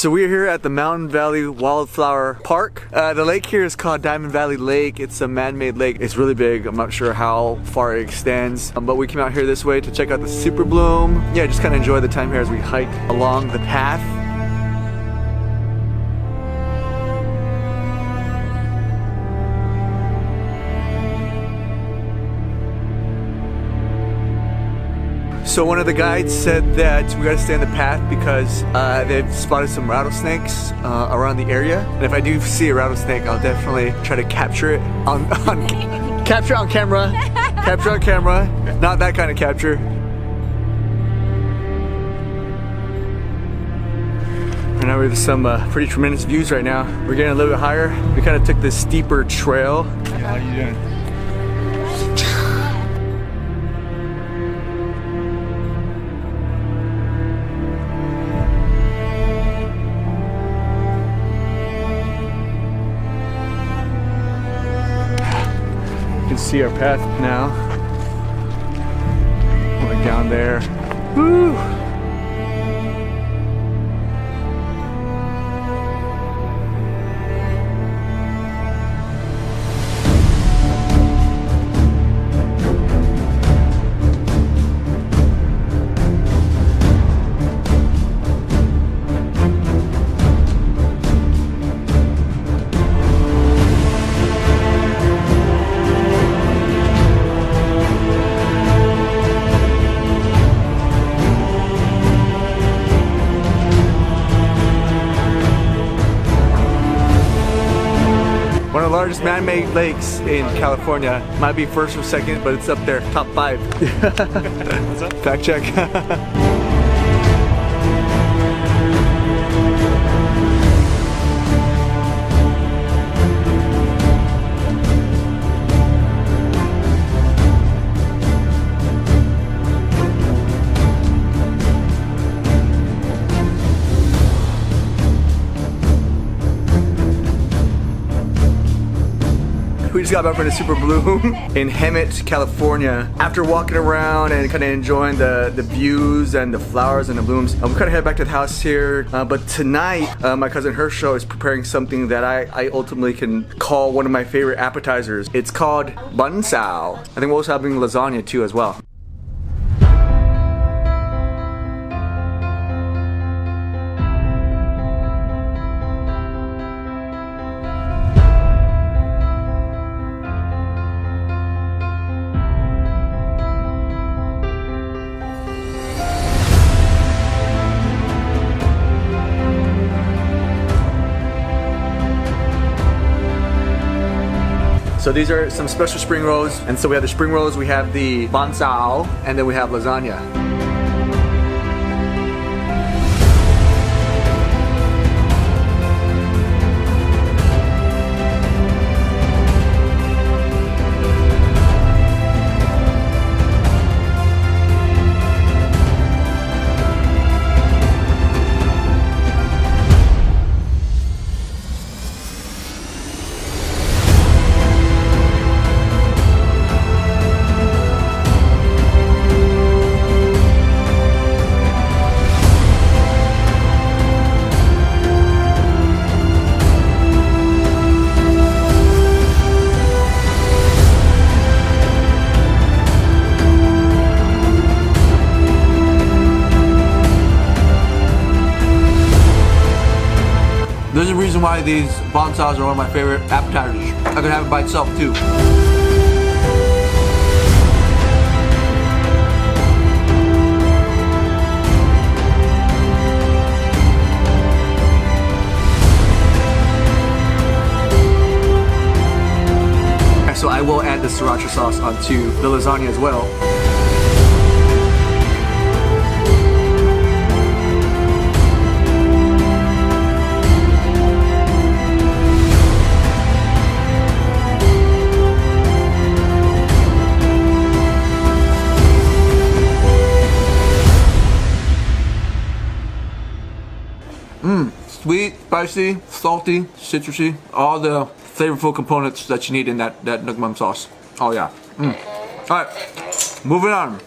So we're here at the Mountain Valley Wildflower Park. The lake here is called Diamond Valley Lake. It's a man-made lake. It's really big. I'm not sure how far it extends, but we came out here this way to check out the super bloom. Yeah, just kind of enjoy the time here as we hike along the path. So one of the guides said that we gotta stay on the path because they've spotted some rattlesnakes around the area. And if I do see a rattlesnake, I'll definitely try to capture it on capture on camera. Capture on camera. Not that kind of capture. And now we're at some pretty tremendous views right now. We're getting a little bit higher. We kind of took this steeper trail. How are you doing? You can see our path now. Going down there. Woo! One of the largest man-made lakes in California. Might be first or second, but it's up there, top 5. What's up? Fact check. We just got back from the super bloom in Hemet, California. After walking around and kind of enjoying the views and the flowers and the blooms, we kind of head back to the house here. But tonight, my cousin Herschel is preparing something that I ultimately can call one of my favorite appetizers. It's called bansao. I think we're also having lasagna too as well. So these are some special spring rolls, and so we have the spring rolls, we have the bansao, and then we have lasagna. There's a reason why these bansaos are one of my favorite appetizers. I could have it by itself too. So I will add the sriracha sauce onto the lasagna as well. Sweet, spicy, salty, citrusy, all the flavorful components that you need in that nukmam sauce. Oh yeah. All right, moving on.